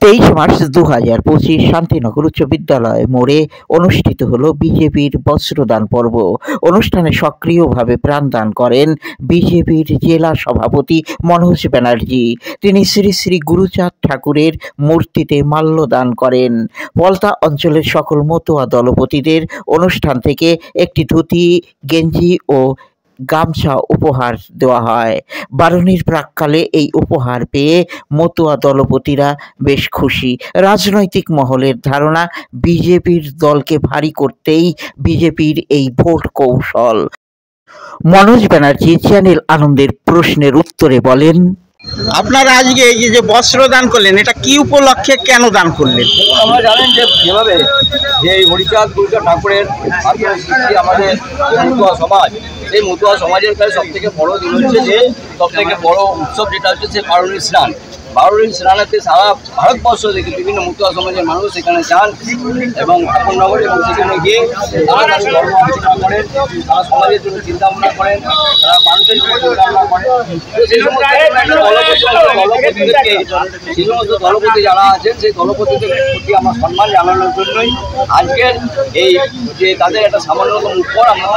23 March 2025 Shantinagar উচ্চ বিদ্যালয় মোড়ে অনুষ্ঠিত হলো বিজেপির বস্ত্রদান পর্ব। অনুষ্ঠানে সক্রিয়ভাবে প্রাণদান করেন বিজেপির জেলা সভাপতি মনোজ ব্যানার্জি। তিনি শ্রী শ্রী গুরুচাঁদ ঠাকুরের মূর্তিতে মাল্যদান করেন। পলতা অঞ্চলের সকল মতুয়া দলপতিদের অনুষ্ঠান থেকে একটি ধুতি, গেঞ্জি ও গামছা উপহার দেওয়া হয়। বারুণীর প্রাক্কালে এই উপহার পেয়ে মতুয়া দলপতিরা বেশ খুশি। রাজনৈতিক মহলের ধারণা, বিজেপির দলকে ভারী করতেই বিজেপির এই ভোট কৌশল। মনোজ ব্যানার্জি চ্যানেল আনন্দের প্রশ্নের উত্তরে বলেন, আপনারা আজকে এই যে বস্ত্র দান করলেন, এটা কি উপলক্ষে, কেন দান করলেন? আমরা জানেন যে যেভাবে যে হরিচাঁদ গুরুচাঁদ ঠাকুরের সৃষ্টি আমাদের মতুয়া সমাজ, সেই মতুয়া সমাজের কাছে সব থেকে বড় দিন হচ্ছে যে সব থেকে বড় উৎসব যেটা হচ্ছে সে বারুণী স্নান। বারুণী স্নানেতে সারা ভারতবর্ষ থেকে বিভিন্ন মতুয়া সমাজের মানুষ সেখানে যান এবং ঠাকুরনগর এবং সেখানে গিয়ে তারা তাদের ধর্ম আলোচনা করেন, তারা সমাজের জন্য চিন্তাভাবনা করেন, তারা মানুষের জন্য চিন্তাভাবনা করেন। সেই সমস্ত দলপতি যারা আছেন সেই দলপতিদের প্রতি আমার সম্মান জানানোর জন্যই আজকের এই যে তাদের একটা সামান্যতম উপর আমরা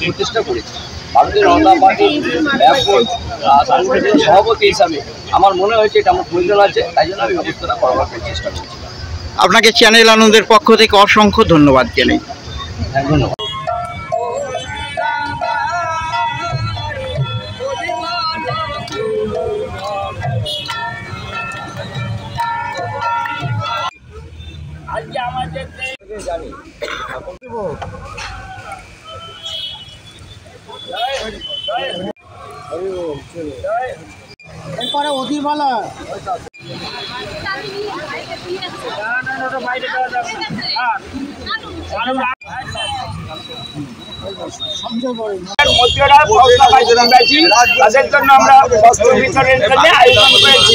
প্রচেষ্টা করেছি। ভারতীয় জনতা পার্টির সাংগঠনিক সভাপতি হিসাবে আমার মনে হয়েছে এটা আমার প্রয়োজন আছে, তাই জন্য আমি ব্যবস্থাটা করার চেষ্টা করছি। আপনাকে চ্যানেল আনন্দের পক্ষ থেকে অসংখ্য ধন্যবাদ জানাই। হ্যাঁ, ধন্যবাদ। আজকে আমাদের জানি এরপরে অধীর মালা তাদের জন্য আমরা বস্ত্র বিতরণের জন্য আয়োজন করেছি।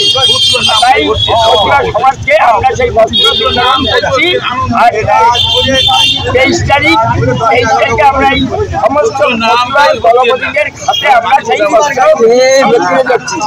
তাই সমাজকে আমরা সেই বস্ত্র বিতরণ করছি। আর 23 তারিখে আমরা এই সমস্ত দলপতিদের হাতে আমরা সেই বস্ত্র বিতরণ করছি।